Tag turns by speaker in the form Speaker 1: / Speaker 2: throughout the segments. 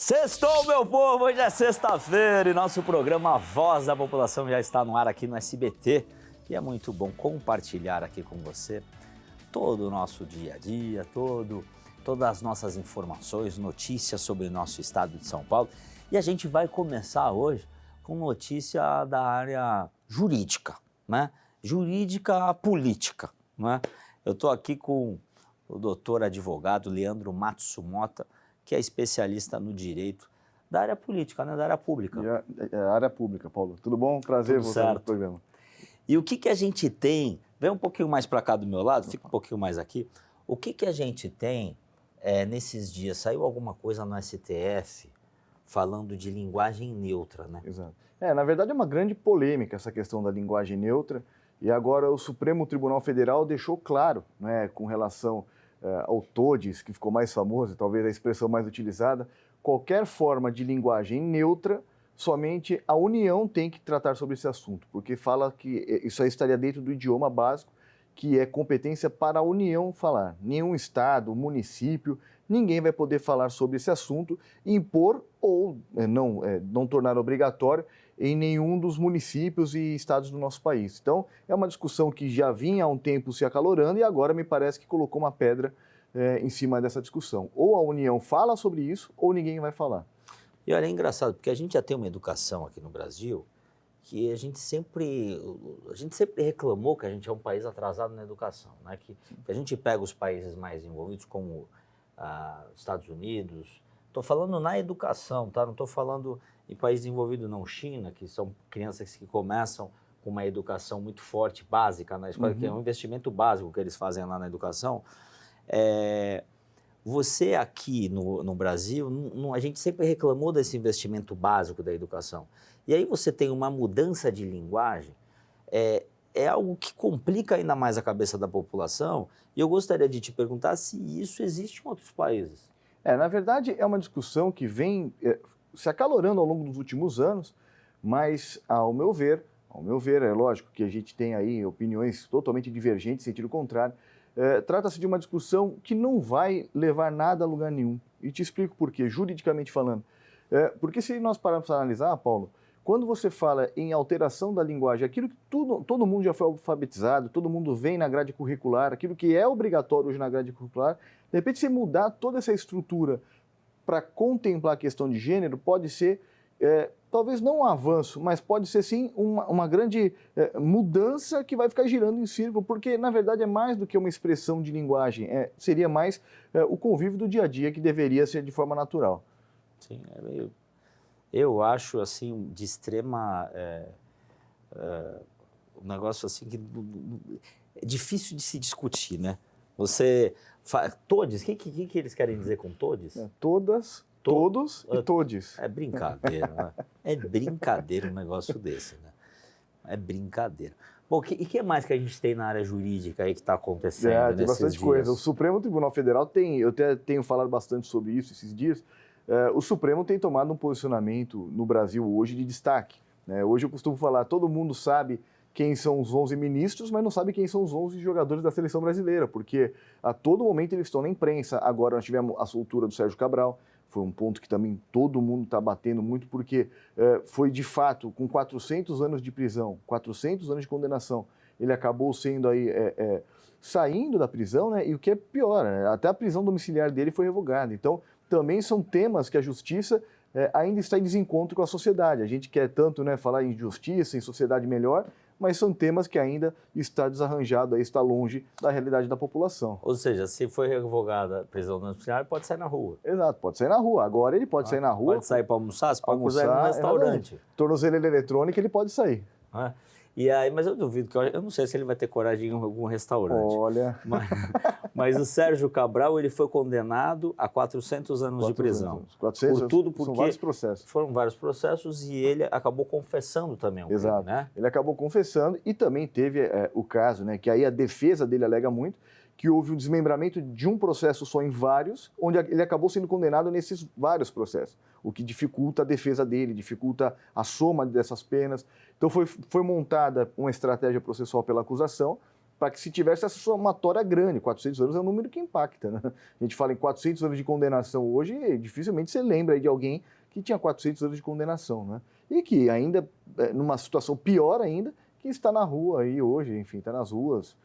Speaker 1: Sextou, meu povo! Hoje é sexta-feira e nosso programa Voz da População já está no ar aqui no SBT. E é muito bom compartilhar aqui com você todo o nosso dia a dia, todas as nossas informações, notícias sobre o nosso estado de São Paulo. E a gente vai começar hoje com notícia da área jurídica, né? Jurídica política, né? Eu estou aqui com o doutor advogado Leandro Matsumota, que é especialista no direito da área política, né? Da área pública.
Speaker 2: A área pública, Paulo. Tudo bom? Prazer voltar no programa.
Speaker 1: E o que a gente tem, vem um pouquinho mais para cá do meu lado, fica um pouquinho mais aqui, o que a gente tem nesses dias? Saiu alguma coisa no STF falando de linguagem neutra, né?
Speaker 2: Exato. Na verdade é uma grande polêmica essa questão da linguagem neutra, e agora o Supremo Tribunal Federal deixou claro, né, com relação ao todes, que ficou mais famoso, talvez a expressão mais utilizada, qualquer forma de linguagem neutra, somente a União tem que tratar sobre esse assunto, porque fala que isso aí estaria dentro do idioma básico, que é competência para a União falar. Nenhum estado, município, ninguém vai poder falar sobre esse assunto, impor ou não tornar obrigatório em nenhum dos municípios e estados do nosso país. Então, é uma discussão que já vinha há um tempo se acalorando e agora me parece que colocou uma pedra em cima dessa discussão. Ou a União fala sobre isso, ou ninguém vai falar.
Speaker 1: E olha, é engraçado, porque a gente já tem uma educação aqui no Brasil que a gente sempre reclamou que a gente é um país atrasado na educação, né? Que a gente pega os países mais envolvidos, como os Estados Unidos, estou falando na educação, tá? Não estou falando em país desenvolvido, não, China, que são crianças que começam com uma educação muito forte, básica na escola, que é um investimento básico que eles fazem lá na educação. Você aqui no Brasil, a gente sempre reclamou desse investimento básico da educação. E aí você tem uma mudança de linguagem, é algo que complica ainda mais a cabeça da população, e eu gostaria de te perguntar se isso existe em outros países.
Speaker 2: Na verdade, é uma discussão que vem se acalorando ao longo dos últimos anos, mas, ao meu ver, é lógico que a gente tem aí opiniões totalmente divergentes, em sentido contrário, trata-se de uma discussão que não vai levar nada a lugar nenhum. E te explico por quê, juridicamente falando. Porque se nós pararmos para analisar, Paulo, quando você fala em alteração da linguagem, aquilo que todo mundo já foi alfabetizado, todo mundo vem na grade curricular, aquilo que é obrigatório hoje na grade curricular, de repente você mudar toda essa estrutura para contemplar a questão de gênero, pode ser, talvez não um avanço, mas pode ser sim uma grande mudança que vai ficar girando em círculo, porque na verdade é mais do que uma expressão de linguagem, seria mais o convívio do dia a dia que deveria ser de forma natural.
Speaker 1: Sim, eu acho assim de extrema um negócio assim que é difícil de se discutir, né? Todes, o que eles querem dizer com todes?
Speaker 2: Todas, todos e todes.
Speaker 1: É brincadeira, né? É brincadeira um negócio desse, né? É brincadeira. Bom, o que mais que a gente tem na área jurídica aí que está acontecendo
Speaker 2: tem bastante
Speaker 1: dias?
Speaker 2: coisa. O Supremo Tribunal Federal eu até tenho falado bastante sobre isso esses dias. O Supremo tem tomado um posicionamento no Brasil hoje de destaque, né? Hoje eu costumo falar, todo mundo sabe quem são os 11 ministros, mas não sabe quem são os 11 jogadores da seleção brasileira, porque a todo momento eles estão na imprensa. Agora nós tivemos a soltura do Sérgio Cabral, foi um ponto que também todo mundo está batendo muito, porque foi de fato, com 400 anos de prisão, 400 anos de condenação, ele acabou sendo aí, saindo da prisão, né? E o que é pior, né? Até a prisão domiciliar dele foi revogada. Então, também são temas que a justiça ainda está em desencontro com a sociedade. A gente quer tanto, né, falar em justiça, em sociedade melhor, mas são temas que ainda está desarranjado, está longe da realidade da população.
Speaker 1: Ou seja, se foi revogada a prisão domiciliar, pode sair na rua.
Speaker 2: Exato, pode sair na rua. Agora ele pode sair na rua.
Speaker 1: Pode sair para almoçar, se pode sair no restaurante.
Speaker 2: Tornozeleira eletrônica, ele pode sair.
Speaker 1: E aí, mas eu duvido, que eu não sei se ele vai ter coragem em algum restaurante.
Speaker 2: Olha...
Speaker 1: Mas o Sérgio Cabral, ele foi condenado a 400 anos de prisão.
Speaker 2: 400
Speaker 1: por tudo, porque
Speaker 2: são vários processos.
Speaker 1: Foram vários processos e ele acabou confessando também.
Speaker 2: Exato.
Speaker 1: Crime, né?
Speaker 2: Ele acabou confessando e também teve o caso, né, que aí a defesa dele alega muito, que houve um desmembramento de um processo só em vários, onde ele acabou sendo condenado nesses vários processos, o que dificulta a defesa dele, dificulta a soma dessas penas. Então foi montada uma estratégia processual pela acusação para que se tivesse essa somatória grande. 400 anos é um número que impacta, né? A gente fala em 400 anos de condenação hoje, e dificilmente você lembra aí de alguém que tinha 400 anos de condenação, né? E que ainda, numa situação pior ainda, que está na rua aí hoje, enfim, está nas ruas,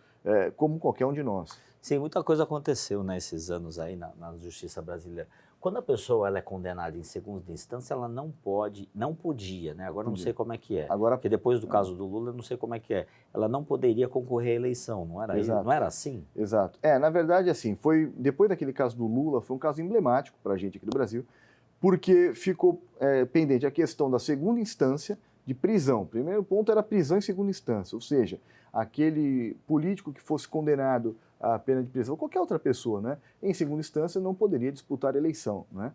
Speaker 2: como qualquer um de nós.
Speaker 1: Sim, muita coisa aconteceu nesses anos aí na justiça brasileira. Quando a pessoa ela é condenada em segunda instância, ela não podia, né? Agora não sei como é que é.
Speaker 2: Agora,
Speaker 1: porque depois do caso do Lula, eu não sei como é que é. Ela não poderia concorrer à eleição, não era isso? Não era assim?
Speaker 2: Exato. Na verdade, assim, depois daquele caso do Lula, foi um caso emblemático para a gente aqui do Brasil, porque ficou pendente a questão da segunda instância de prisão. O primeiro ponto era prisão em segunda instância, ou seja, aquele político que fosse condenado à pena de prisão, qualquer outra pessoa, né, em segunda instância não poderia disputar a eleição, né,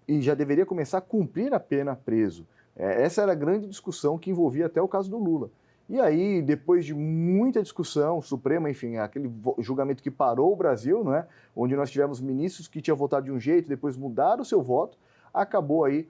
Speaker 2: e já deveria começar a cumprir a pena preso. Essa era a grande discussão que envolvia até o caso do Lula. E aí, depois de muita discussão, Suprema, enfim, aquele julgamento que parou o Brasil, né, onde nós tivemos ministros que tinham votado de um jeito, depois mudaram o seu voto, acabou aí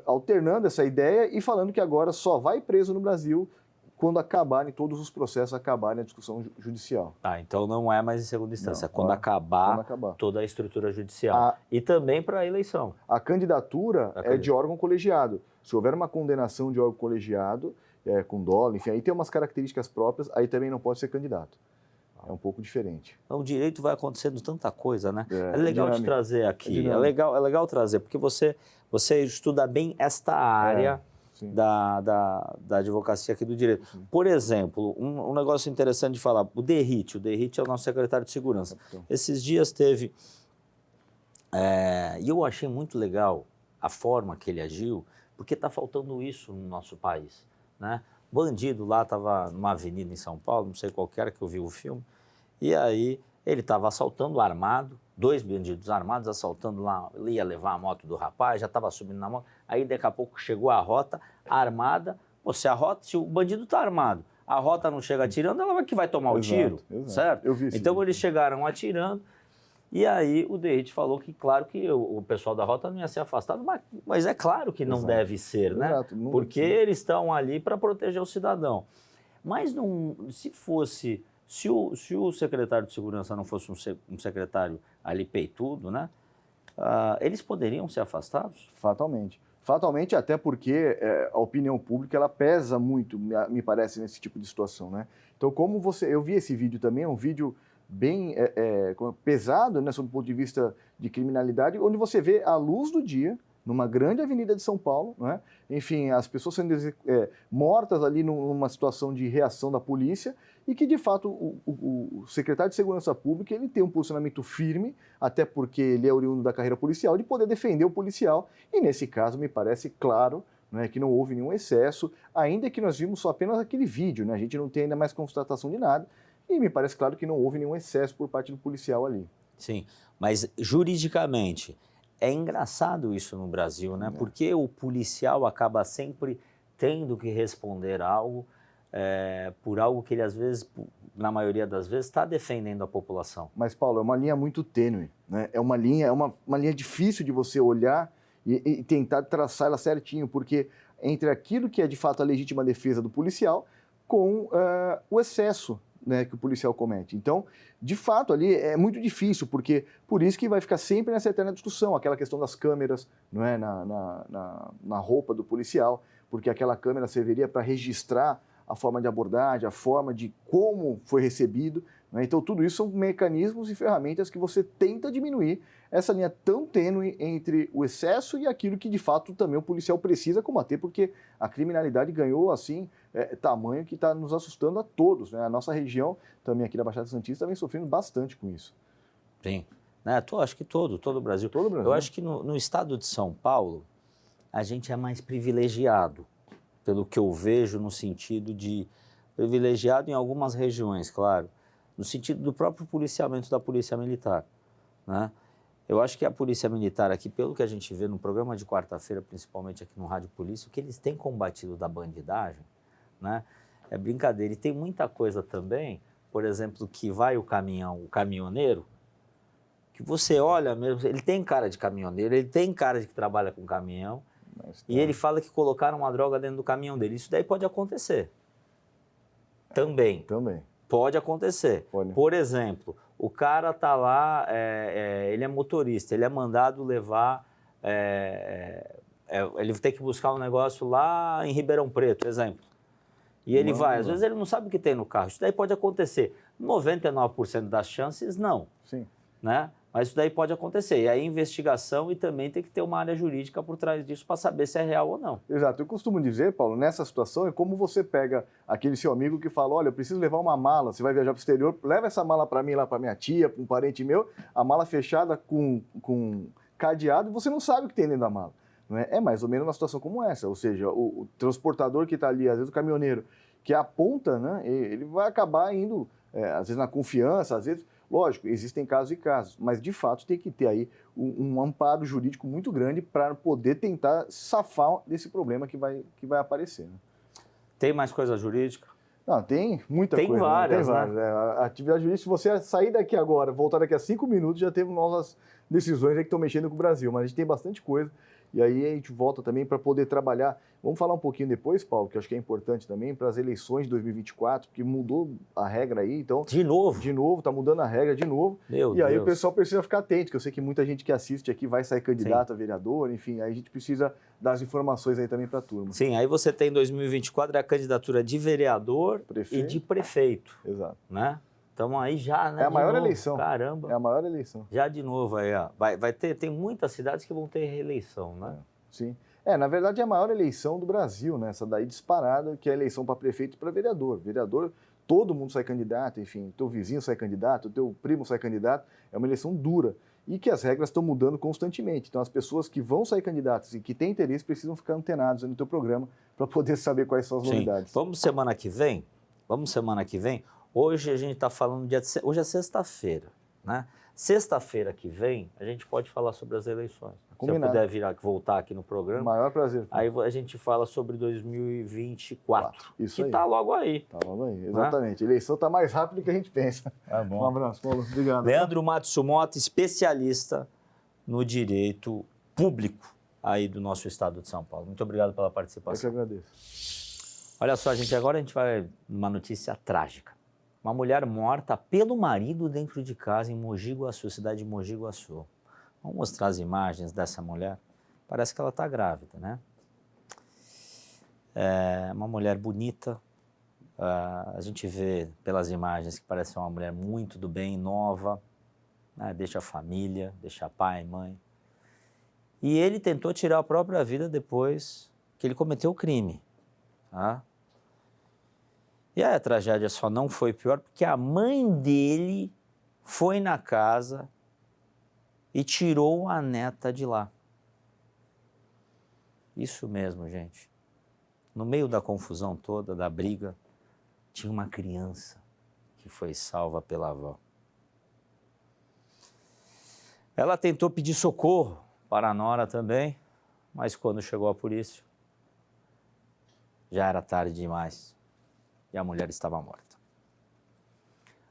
Speaker 2: alternando essa ideia e falando que agora só vai preso no Brasil quando acabarem todos os processos, acabarem a discussão judicial.
Speaker 1: Então não é mais em segunda instância, quando acabar toda a estrutura judicial. E também para a eleição.
Speaker 2: A candidatura é de órgão colegiado. Se houver uma condenação de órgão colegiado, com dolo, enfim, aí tem umas características próprias, aí também não pode ser candidato. É um pouco diferente.
Speaker 1: O direito vai acontecendo tanta coisa, né? É legal te trazer aqui, é legal trazer, porque você estuda bem esta área da advocacia aqui do direito. Sim. Por exemplo, um negócio interessante de falar, o Derrite é o nosso secretário de segurança. Esses dias teve, e eu achei muito legal a forma que ele agiu, porque está faltando isso no nosso país, né? Bandido lá estava numa avenida em São Paulo, não sei qual que era, que eu vi o filme, e aí ele estava assaltando armado, 2 bandidos armados assaltando lá, ele ia levar a moto do rapaz, já estava subindo na moto, aí daqui a pouco chegou a rota armada, se o bandido está armado, a rota não chega atirando, ela que vai tomar o tiro, certo?
Speaker 2: Eu vi
Speaker 1: então eles chegaram atirando, e aí o Derrite falou que, claro, que o pessoal da rota não ia ser afastado, mas é claro que não deve ser, né? Porque eles estão ali para proteger o cidadão. Mas não, se o secretário de segurança não fosse um secretário ali peitudo, né? Eles poderiam ser afastados?
Speaker 2: Fatalmente. Fatalmente, até porque a opinião pública ela pesa muito, me parece, nesse tipo de situação, né? Então, eu vi esse vídeo também, é um vídeo bem pesado, né, sob o ponto de vista de criminalidade, onde você vê a luz do dia, numa grande avenida de São Paulo, né? Enfim, as pessoas sendo mortas ali numa situação de reação da polícia, e que, de fato, o secretário de Segurança Pública ele tem um posicionamento firme, até porque ele é oriundo da carreira policial, de poder defender o policial, e nesse caso me parece claro, né, que não houve nenhum excesso, ainda que nós vimos só apenas aquele vídeo, né? A gente não tem ainda mais constatação de nada, e me parece claro que não houve nenhum excesso por parte do policial ali.
Speaker 1: Sim, mas juridicamente é engraçado isso no Brasil, né? Porque o policial acaba sempre tendo que responder algo por algo que ele, às vezes, na maioria das vezes, está defendendo a população.
Speaker 2: Mas, Paulo, é uma linha muito tênue, né? É uma linha difícil de você olhar e tentar traçar ela certinho, porque entre aquilo que é, de fato, a legítima defesa do policial com o excesso, né, que o policial comete. Então, de fato, ali é muito difícil, porque por isso que vai ficar sempre nessa eterna discussão, aquela questão das câmeras, não é, na roupa do policial, porque aquela câmera serviria para registrar a forma de abordagem, a forma de como foi recebido, né? Então, tudo isso são mecanismos e ferramentas que você tenta diminuir essa linha tão tênue entre o excesso e aquilo que, de fato, também o policial precisa combater, porque a criminalidade ganhou, assim, tamanho que está nos assustando a todos, né? A nossa região, também aqui da Baixada Santista, vem sofrendo bastante com isso.
Speaker 1: Sim. Né? Acho que todo o Brasil.
Speaker 2: Todo o Brasil.
Speaker 1: Eu acho que no estado de São Paulo, a gente é mais privilegiado, pelo que eu vejo no sentido de privilegiado em algumas regiões, claro, no sentido do próprio policiamento da Polícia Militar, né? Eu acho que a Polícia Militar aqui, pelo que a gente vê no programa de quarta-feira, principalmente aqui no Rádio Polícia, o que eles têm combatido da bandidagem, né, é brincadeira. E tem muita coisa também, por exemplo, que vai o caminhoneiro, que você olha mesmo, ele tem cara de caminhoneiro, ele tem cara de que trabalha com caminhão, e ele fala que colocaram uma droga dentro do caminhão dele. Isso daí pode acontecer. Também. Pode acontecer.
Speaker 2: Olha.
Speaker 1: Por exemplo, o cara tá lá, ele é motorista, ele é mandado levar, ele tem que buscar um negócio lá em Ribeirão Preto, exemplo. E ele vai, às vezes ele não sabe o que tem no carro. Isso daí pode acontecer. 99% das chances, não.
Speaker 2: Sim.
Speaker 1: Né? Mas isso daí pode acontecer. E aí investigação e também tem que ter uma área jurídica por trás disso para saber se é real ou não.
Speaker 2: Exato. Eu costumo dizer, Paulo, nessa situação é como você pega aquele seu amigo que fala, olha, eu preciso levar uma mala, você vai viajar para o exterior, leva essa mala para mim, lá para minha tia, para um parente meu, a mala fechada com cadeado e você não sabe o que tem dentro da mala. Não é? É mais ou menos uma situação como essa, ou seja, o transportador que está ali, às vezes o caminhoneiro, que aponta, né, ele vai acabar indo, às vezes na confiança, às vezes... Lógico, existem casos e casos, mas de fato tem que ter aí um amparo jurídico muito grande para poder tentar safar desse problema que vai aparecer. Né?
Speaker 1: Tem mais coisa jurídica?
Speaker 2: Não, tem muita coisa.
Speaker 1: Várias,
Speaker 2: tem várias, né? A atividade jurídica, se você sair daqui agora, voltar daqui a 5 minutos, já teve novas decisões aí que estão mexendo com o Brasil, mas a gente tem bastante coisa. E aí a gente volta também para poder trabalhar. Vamos falar um pouquinho depois, Paulo, que eu acho que é importante também, para as eleições de 2024, porque mudou a regra aí. Então,
Speaker 1: de novo?
Speaker 2: De novo, está mudando a regra de novo.
Speaker 1: Meu
Speaker 2: e aí
Speaker 1: Deus.
Speaker 2: o pessoal precisa ficar atento, que eu sei que muita gente que assiste aqui vai sair candidato a vereador, enfim, aí a gente precisa dar as informações aí também para a turma.
Speaker 1: Sim, aí você tem em 2024 a candidatura de vereador e de prefeito.
Speaker 2: Exato.
Speaker 1: Né? Então aí já, né?
Speaker 2: É a maior eleição.
Speaker 1: Caramba.
Speaker 2: É a maior eleição.
Speaker 1: Já de novo aí, ó. Vai ter, tem muitas cidades que vão ter reeleição, né?
Speaker 2: Sim. Na verdade é a maior eleição do Brasil, né? Essa daí disparada, que é a eleição para prefeito e para vereador. Vereador, todo mundo sai candidato, enfim, teu vizinho sai candidato, teu primo sai candidato. É uma eleição dura e que as regras estão mudando constantemente. Então as pessoas que vão sair candidatos e que têm interesse precisam ficar antenados no teu programa para poder saber quais são as novidades.
Speaker 1: Vamos semana que vem? Hoje a gente está falando hoje é sexta-feira, né? Sexta-feira que vem, a gente pode falar sobre as eleições.
Speaker 2: Combinado.
Speaker 1: Se eu puder voltar aqui no programa.
Speaker 2: Maior prazer.
Speaker 1: Aí a gente fala sobre 2024.
Speaker 2: Isso
Speaker 1: que
Speaker 2: aí.
Speaker 1: está logo aí.
Speaker 2: Está logo aí, exatamente. A eleição está mais rápido do que a gente pensa.
Speaker 1: Tá bom.
Speaker 2: Um abraço, Paulo. Obrigado.
Speaker 1: Leandro Matsumoto, especialista no direito público aí do nosso estado de São Paulo. Muito obrigado pela participação.
Speaker 2: Eu que agradeço.
Speaker 1: Olha só, gente, agora a gente vai numa notícia trágica. Uma mulher morta pelo marido dentro de casa em Mogi Guaçu, cidade de Mogi Guaçu. Vamos mostrar as imagens dessa mulher. Parece que ela está grávida, né? É uma mulher bonita. A gente vê pelas imagens que parece uma mulher muito do bem, nova. Né? Deixa a família, deixa pai, mãe. E ele tentou tirar a própria vida depois que ele cometeu o crime. Tá? E a tragédia só não foi pior porque a mãe dele foi na casa e tirou a neta de lá. Isso mesmo, gente. No meio da confusão toda, da briga, tinha uma criança que foi salva pela avó. Ela tentou pedir socorro para a nora também, mas quando chegou a polícia, já era tarde demais. E a mulher estava morta.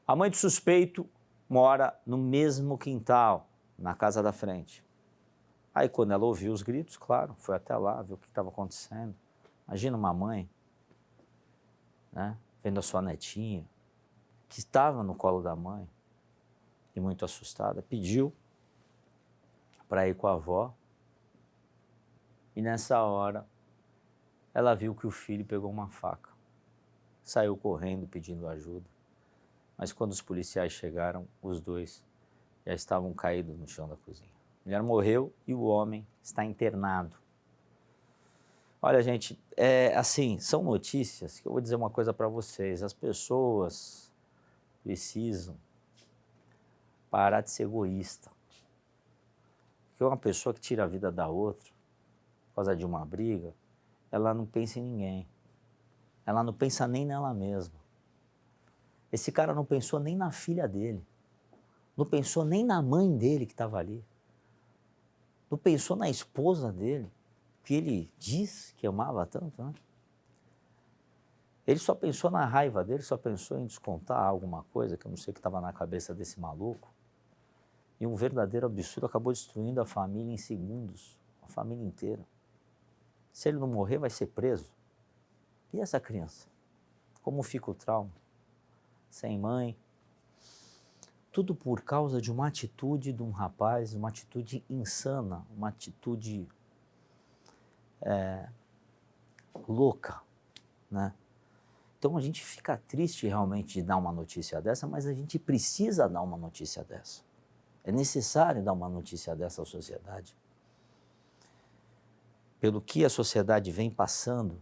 Speaker 1: A mãe do suspeito mora no mesmo quintal, na casa da frente. Aí quando ela ouviu os gritos, claro, foi até lá, viu o que estava acontecendo. Imagina uma mãe, né, vendo a sua netinha, que estava no colo da mãe, e muito assustada, pediu para ir com a avó. E nessa hora, ela viu que o filho pegou uma faca. Saiu correndo pedindo ajuda, mas quando os policiais chegaram, os dois já estavam caídos no chão da cozinha. A mulher morreu e o homem está internado. Olha, gente, são notícias que eu vou dizer uma coisa para vocês. As pessoas precisam parar de ser egoísta. Porque uma pessoa que tira a vida da outra por causa de uma briga, ela não pensa em ninguém. Ela não pensa nem nela mesma. Esse cara não pensou nem na filha dele. Não pensou nem na mãe dele que estava ali. Não pensou na esposa dele, que ele diz que amava tanto, né? Ele só pensou na raiva dele, só pensou em descontar alguma coisa, que eu não sei o que estava na cabeça desse maluco. E um verdadeiro absurdo acabou destruindo a família em segundos, a família inteira. Se ele não morrer, vai ser preso. E essa criança? Como fica o trauma? sem mãe. Tudo por causa de uma atitude de um rapaz, uma atitude insana, uma atitude louca, né? Então a gente fica triste realmente de dar uma notícia dessa, mas a gente precisa dar uma notícia dessa. É necessário dar uma notícia dessa à sociedade. Pelo que a sociedade vem passando,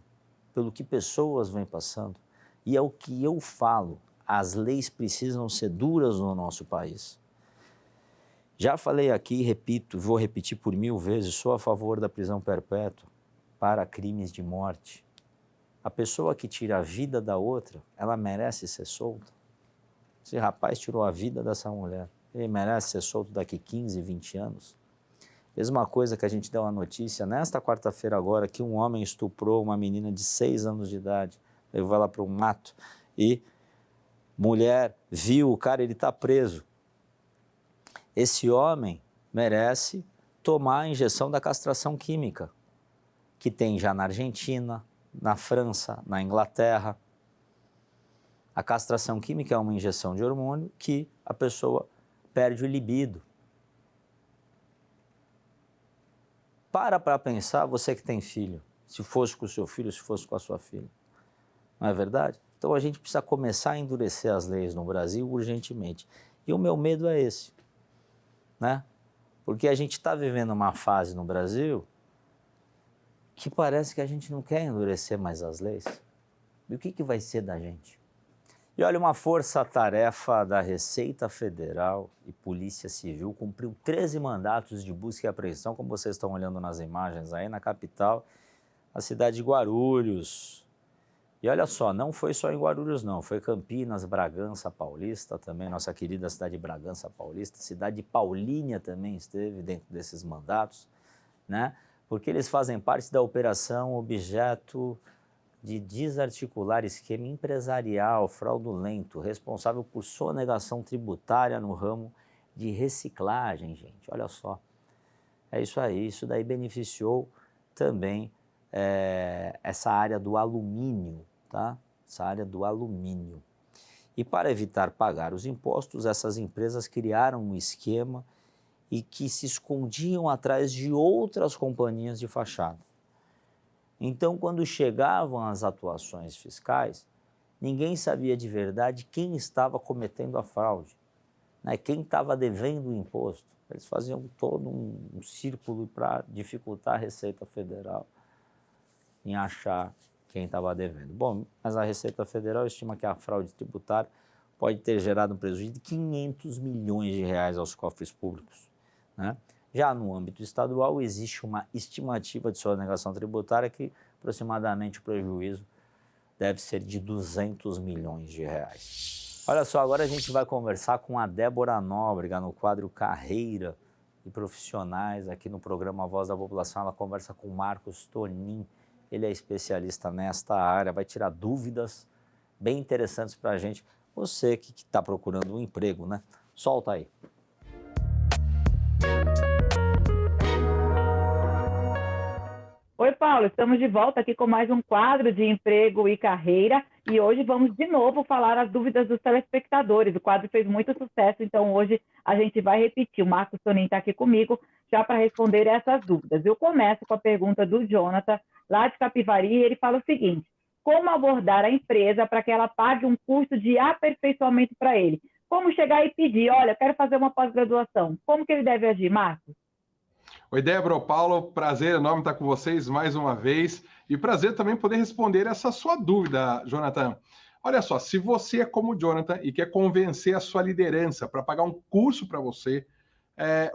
Speaker 1: pelo que pessoas vêm passando, e é o que eu falo, as leis precisam ser duras no nosso país. Já falei aqui, repito, vou repetir por 1000 vezes, sou a favor da prisão perpétua para crimes de morte. A pessoa que tira a vida da outra, ela merece ser solta. Esse rapaz tirou a vida dessa mulher, ele merece ser solto daqui 15, 20 anos. Mesma coisa que a gente deu uma notícia nesta quarta-feira agora, que um homem estuprou uma menina de 6 anos de idade, levou ela para um mato e mulher viu o cara, ele está preso. Esse homem merece tomar a injeção da castração química, que tem já na Argentina, na França, na Inglaterra. A castração química é uma injeção de hormônio que a pessoa perde o libido. Para pensar, você que tem filho, se fosse com o seu filho, se fosse com a sua filha. Não é verdade? Então a gente precisa começar a endurecer as leis no Brasil urgentemente. E o meu medo é esse, né? Porque a gente está vivendo uma fase no Brasil que parece que a gente não quer endurecer mais as leis. E o que vai ser da gente? E olha, uma força-tarefa da Receita Federal e Polícia Civil cumpriu 13 mandatos de busca e apreensão, como vocês estão olhando nas imagens aí, na capital, a cidade de Guarulhos. E olha só, não foi só em Guarulhos não, foi Campinas, Bragança Paulista também, nossa querida cidade de Bragança Paulista, cidade de Paulínia também esteve dentro desses mandatos, né? Porque eles fazem parte da operação objeto de desarticular esquema empresarial fraudulento, responsável por sonegação tributária no ramo de reciclagem, gente, olha só. É isso aí, isso daí beneficiou também essa área do alumínio, tá? Essa área do alumínio. E para evitar pagar os impostos, essas empresas criaram um esquema e que se escondiam atrás de outras companhias de fachada. Então, quando chegavam as atuações fiscais, ninguém sabia de verdade quem estava cometendo a fraude, né? Quem estava devendo o imposto. Eles faziam todo um círculo para dificultar a Receita Federal em achar quem estava devendo. Bom, mas a Receita Federal estima que a fraude tributária pode ter gerado um prejuízo de 500 milhões de reais aos cofres públicos, né? Já no âmbito estadual, existe uma estimativa de sonegação tributária que aproximadamente o prejuízo deve ser de 200 milhões de reais. Olha só, agora a gente vai conversar com a Débora Nóbrega no quadro Carreira e Profissionais aqui no programa Voz da População. Ela conversa com o Marcos Tonin, ele é especialista nesta área, vai tirar dúvidas bem interessantes para a gente. Você que está procurando um emprego, né? Solta aí.
Speaker 3: Oi, Paulo, estamos de volta aqui com mais um quadro de emprego e carreira e hoje vamos de novo falar as dúvidas dos telespectadores. O quadro fez muito sucesso, então hoje a gente vai repetir. O Marcos Tonin está aqui comigo já para responder essas dúvidas. Eu começo com a pergunta do Jonathan, lá de Capivari, e ele fala o seguinte: como abordar a empresa para que ela pague um curso de aperfeiçoamento para ele? Como chegar e pedir, olha, quero fazer uma pós-graduação. Como que ele deve agir, Marcos?
Speaker 4: Oi, Débora, Paulo, prazer enorme estar com vocês mais uma vez e prazer também poder responder essa sua dúvida, Jonathan. Olha só, se você é como o Jonathan e quer convencer a sua liderança para pagar um curso para você,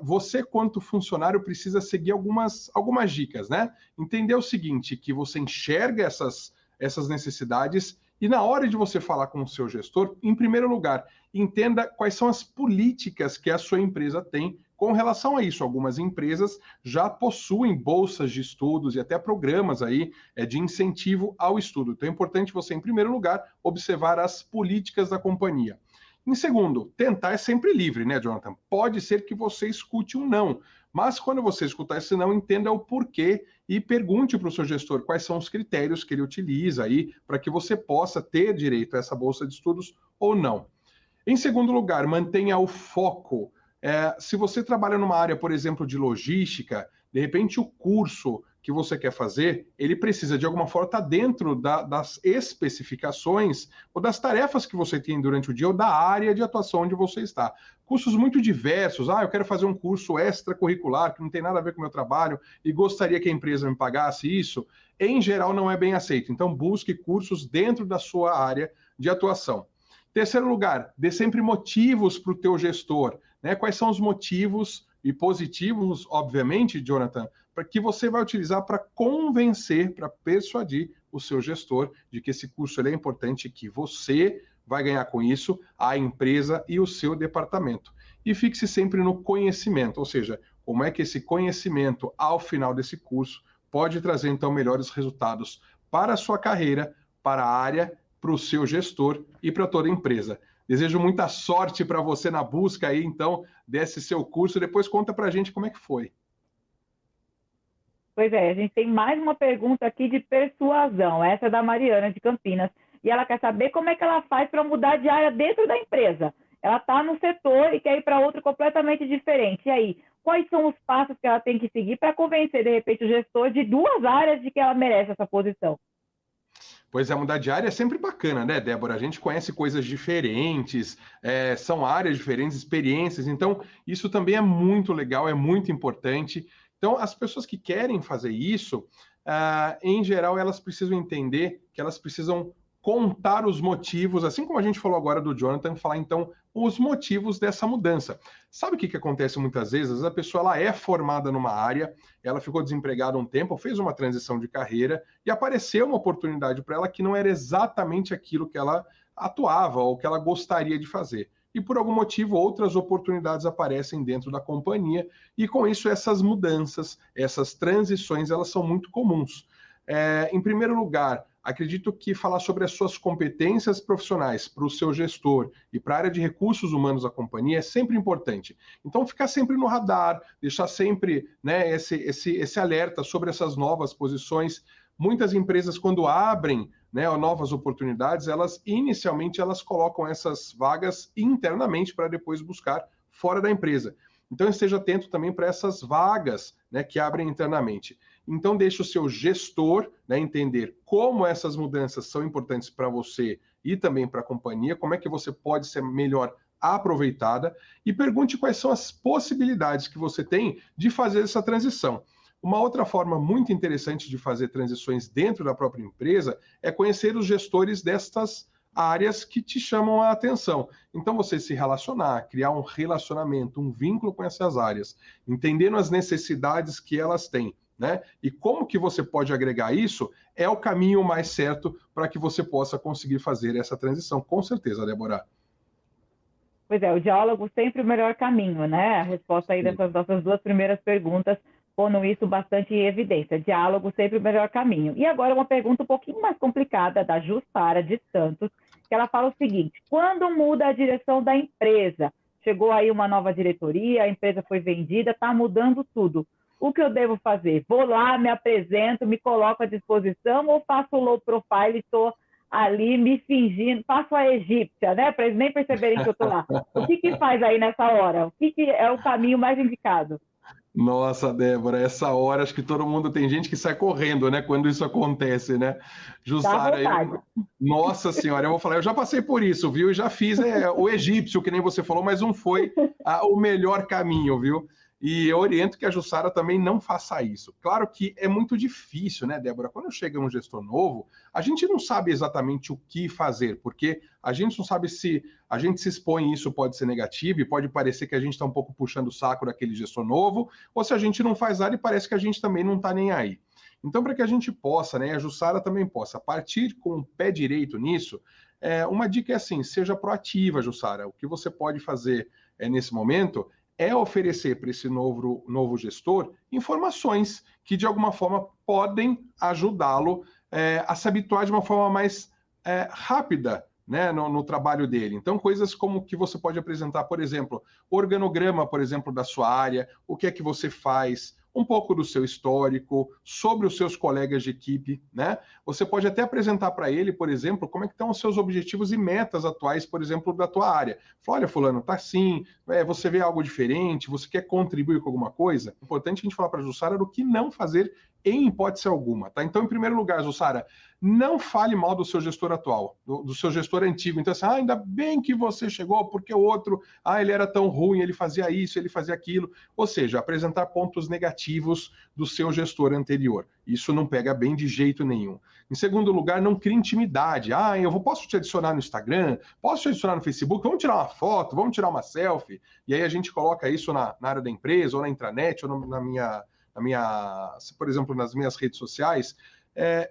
Speaker 4: você, quanto funcionário, precisa seguir algumas dicas, né? Entender o seguinte, que você enxerga essas necessidades e na hora de você falar com o seu gestor, em primeiro lugar, entenda quais são as políticas que a sua empresa tem com relação a isso. Algumas empresas já possuem bolsas de estudos e até programas aí de incentivo ao estudo. Então é importante você, em primeiro lugar, observar as políticas da companhia. Em segundo, tentar é sempre livre, né, Jonathan? Pode ser que você escute um não, mas quando você escutar esse não, entenda o porquê e pergunte para o seu gestor quais são os critérios que ele utiliza aí para que você possa ter direito a essa bolsa de estudos ou não. Em segundo lugar, mantenha o foco. Se você trabalha numa área, por exemplo, de logística, de repente o curso que você quer fazer, ele precisa de alguma forma estar dentro das especificações ou das tarefas que você tem durante o dia ou da área de atuação onde você está. Cursos muito diversos. Eu quero fazer um curso extracurricular que não tem nada a ver com o meu trabalho e gostaria que a empresa me pagasse isso. Em geral, não é bem aceito. Então, busque cursos dentro da sua área de atuação. Terceiro lugar, dê sempre motivos para o teu gestor, né? Quais são os motivos e positivos, obviamente, Jonathan, para que você vai utilizar para convencer, para persuadir o seu gestor de que esse curso é importante, que você vai ganhar com isso, a empresa e o seu departamento. E fixe sempre no conhecimento, ou seja, como é que esse conhecimento, ao final desse curso, pode trazer, então, melhores resultados para a sua carreira, para a área, para o seu gestor e para toda a empresa. Desejo muita sorte para você na busca aí, então, desse seu curso. Depois conta para a gente como é que foi.
Speaker 3: Pois é, a gente tem mais uma pergunta aqui de persuasão. Essa é da Mariana, de Campinas. E ela quer saber como é que ela faz para mudar de área dentro da empresa. Ela está no setor e quer ir para outro completamente diferente. E aí, quais são os passos que ela tem que seguir para convencer, de repente, o gestor de duas áreas de que ela merece essa posição?
Speaker 4: Pois é, mudar de área é sempre bacana, né, Débora? A gente conhece coisas diferentes, são áreas diferentes, experiências, então isso também é muito legal, é muito importante. Então, as pessoas que querem fazer isso, em geral, elas precisam entender que elas precisam contar os motivos, assim como a gente falou agora do Jonathan, falar então os motivos dessa mudança. Sabe o que acontece muitas vezes? Às vezes a pessoa ela é formada numa área, ela ficou desempregada um tempo, fez uma transição de carreira e apareceu uma oportunidade para ela que não era exatamente aquilo que ela atuava ou que ela gostaria de fazer. E por algum motivo outras oportunidades aparecem dentro da companhia e com isso essas mudanças, essas transições, elas são muito comuns. Em primeiro lugar, acredito que falar sobre as suas competências profissionais para o seu gestor e para a área de recursos humanos da companhia é sempre importante. Então, ficar sempre no radar, deixar sempre, né, esse alerta sobre essas novas posições. Muitas empresas, quando abrem, né, novas oportunidades, inicialmente elas colocam essas vagas internamente para depois buscar fora da empresa. Então, esteja atento também para essas vagas, né, que abrem internamente. Então, deixe o seu gestor, né, entender como essas mudanças são importantes para você e também para a companhia, como é que você pode ser melhor aproveitada e pergunte quais são as possibilidades que você tem de fazer essa transição. Uma outra forma muito interessante de fazer transições dentro da própria empresa é conhecer os gestores destas áreas que te chamam a atenção. Então, você se relacionar, criar um relacionamento, um vínculo com essas áreas, entendendo as necessidades que elas têm, né? E como que você pode agregar isso é o caminho mais certo para que você possa conseguir fazer essa transição, com certeza, Débora.
Speaker 3: Pois é, o diálogo sempre o melhor caminho, né? A resposta aí dessas nossas duas primeiras perguntas, pondo isso bastante em evidência. Diálogo sempre o melhor caminho. E agora uma pergunta um pouquinho mais complicada da Jussara de Santos, que ela fala o seguinte: quando muda a direção da empresa, chegou aí uma nova diretoria, a empresa foi vendida, está mudando tudo. O que eu devo fazer? Vou lá, me apresento, me coloco à disposição ou faço low profile e estou ali me fingindo, faço a egípcia, né? Para eles nem perceberem que eu estou lá. O que faz aí nessa hora? O que é o caminho mais indicado?
Speaker 4: Nossa, Débora, essa hora acho que todo mundo tem gente que sai correndo, né? Quando isso acontece, né? Jussara, nossa senhora, eu vou falar, eu já passei por isso, viu? E já fiz o egípcio, que nem você falou, mas não foi o melhor caminho, viu? E eu oriento que a Jussara também não faça isso. Claro que é muito difícil, né, Débora? Quando chega um gestor novo, a gente não sabe exatamente o que fazer, porque a gente não sabe se a gente se expõe isso pode ser negativo e pode parecer que a gente está um pouco puxando o saco daquele gestor novo, ou se a gente não faz nada e parece que a gente também não está nem aí. Então, para que a gente possa, né, a Jussara também possa partir com o pé direito nisso, uma dica é assim, seja proativa, Jussara. O que você pode fazer nesse momento é oferecer para esse novo gestor informações que, de alguma forma, podem ajudá-lo a se habituar de uma forma mais rápida né, no trabalho dele. Então, coisas como que você pode apresentar, por exemplo, organograma, por exemplo, da sua área, o que é que você faz, um pouco do seu histórico, sobre os seus colegas de equipe, né? Você pode até apresentar para ele, por exemplo, como é que estão os seus objetivos e metas atuais, por exemplo, da tua área. Fala, olha, fulano, tá assim, você vê algo diferente, você quer contribuir com alguma coisa? É importante a gente falar para a Jussara do que não fazer em hipótese alguma, tá? Então, em primeiro lugar, Jussara, não fale mal do seu gestor atual, do seu gestor antigo. Então, assim, ainda bem que você chegou, porque o outro, ele era tão ruim, ele fazia isso, ele fazia aquilo. Ou seja, apresentar pontos negativos do seu gestor anterior. Isso não pega bem de jeito nenhum. Em segundo lugar, não crie intimidade. Posso te adicionar no Instagram? Posso te adicionar no Facebook? Vamos tirar uma foto? Vamos tirar uma selfie? E aí a gente coloca isso na área da empresa, ou na intranet, ou por exemplo, nas minhas redes sociais,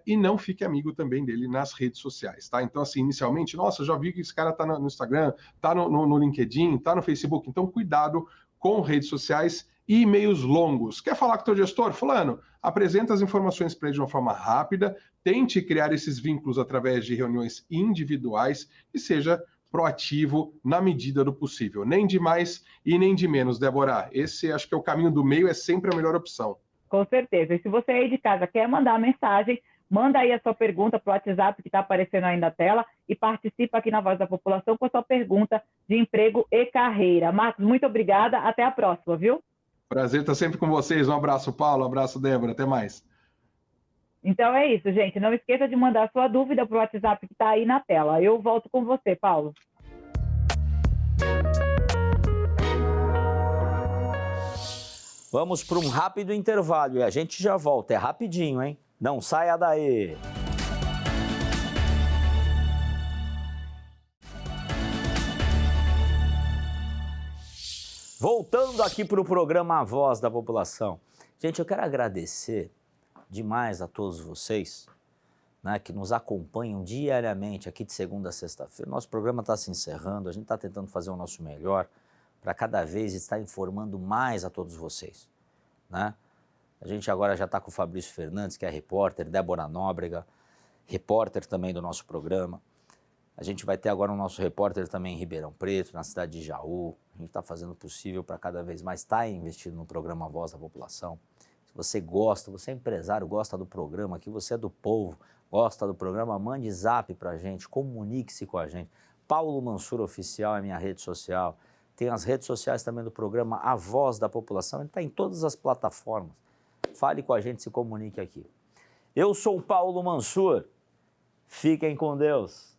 Speaker 4: e não fique amigo também dele nas redes sociais, tá? Então, assim, inicialmente, nossa, já vi que esse cara tá no Instagram, tá no LinkedIn, tá no Facebook, então cuidado com redes sociais e e-mails longos. Quer falar com o teu gestor? Fulano, apresenta as informações para ele de uma forma rápida, tente criar esses vínculos através de reuniões individuais e seja proativo na medida do possível. Nem de mais e nem de menos, Débora. Esse, acho que é o caminho do meio, é sempre a melhor opção.
Speaker 3: Com certeza. E se você aí de casa quer mandar mensagem, manda aí a sua pergunta para o WhatsApp que está aparecendo aí na tela e participa aqui na Voz da População com a sua pergunta de emprego e carreira. Marcos, muito obrigada. Até a próxima, viu?
Speaker 4: Prazer estar sempre com vocês. Um abraço, Paulo. Um abraço, Débora. Até mais.
Speaker 3: Então é isso, gente. Não esqueça de mandar a sua dúvida para o WhatsApp que está aí na tela. Eu volto com você, Paulo.
Speaker 1: Vamos para um rápido intervalo e a gente já volta. É rapidinho, hein? Não saia daí! Voltando aqui para o programa A Voz da População. Gente, eu quero agradecer demais a todos vocês, né, que nos acompanham diariamente aqui de segunda a sexta-feira. Nosso programa está se encerrando, a gente está tentando fazer o nosso melhor para cada vez estar informando mais a todos vocês, né? A gente agora já está com o Fabrício Fernandes, que é repórter, Débora Nóbrega, repórter também do nosso programa. A gente vai ter agora o nosso repórter também em Ribeirão Preto, na cidade de Jaú. A gente está fazendo o possível para cada vez mais estar investindo no programa Voz da População. Se você gosta, você é empresário, gosta do programa, que você é do povo, gosta do programa, mande zap para a gente, comunique-se com a gente. Paulo Mansur Oficial é minha rede social. Tem as redes sociais também do programa A Voz da População, ele está em todas as plataformas. Fale com a gente, se comunique aqui. Eu sou o Paulo Mansur. Fiquem com Deus.